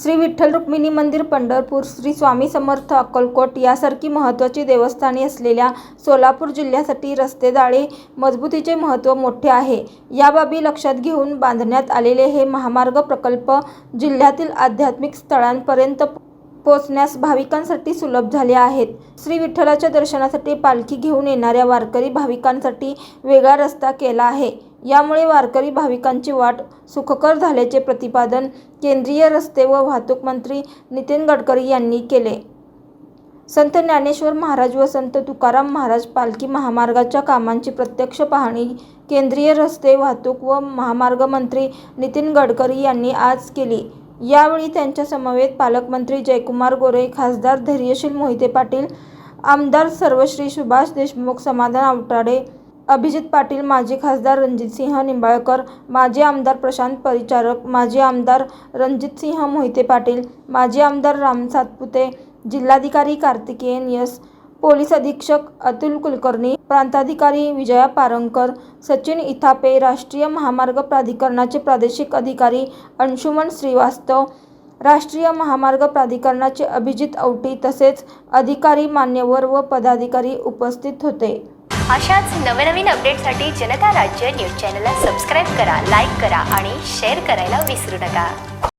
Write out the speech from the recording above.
श्री विठ्ठल रुक्मिणी मंदिर पंढरपूर, श्री स्वामी समर्थ अक्कलकोट यासारखी महत्त्वाची देवस्थाने असलेल्या सोलापूर जिल्ह्यासाठी रस्ते जाळे मजबूतीचे महत्त्व मोठे आहे. या बाबी लक्षात घेऊन बांधण्यात आलेले हे महामार्ग प्रकल्प जिल्ह्यातील आध्यात्मिक स्थळांपर्यंत पोहोचण्यास भाविकांसाठी सुलभ झाले आहेत. श्री विठ्ठलाच्या दर्शनासाठी पालखी घेऊन येणाऱ्या वारकरी भाविकांसाठी वेगळा रस्ता केला आहे. यामुळे वारकरी भाविकांची वाट सुखकर झाल्याचे प्रतिपादन केंद्रीय रस्ते व वाहतूक मंत्री नितीन गडकरी यांनी केले. संत ज्ञानेश्वर महाराज व संत तुकाराम महाराज पालखी महामार्गाच्या कामांची प्रत्यक्ष पाहणी केंद्रीय रस्ते वाहतूक व महामार्ग मंत्री नितीन गडकरी यांनी आज केली. यावेळी त्यांच्या समवेत पालकमंत्री जयकुमार गोरे, खासदार धैर्यशील मोहिते पाटील, आमदार सर्वश्री सुभाष देशमुख, समाधान आवताडे, अभिजित पाटील, माजी खासदार रणजितसिंह निंबाळकर, माजी आमदार प्रशांत परिचारक, माजी आमदार रणजितसिंह मोहिते पाटील, माजी आमदार राम सातपुते, जिल्हाधिकारी कार्तिकेयन एस, पोलीस अधीक्षक अतुल कुलकर्णी, प्रांताधिकारी विजया पारंकर, सचिन इथापे, राष्ट्रीय महामार्ग प्राधिकरणाचे प्रादेशिक अधिकारी अंशुमन श्रीवास्तव, राष्ट्रीय महामार्ग प्राधिकरणाचे अभिजित औटी तसेच अधिकारी, मान्यवर व पदाधिकारी उपस्थित होते. अशाच नवनवीन अपडेटसाठी जनता राज्य न्यूज चॅनलला सबस्क्राईब करा, लाईक करा आणि शेअर करायला विसरू नका.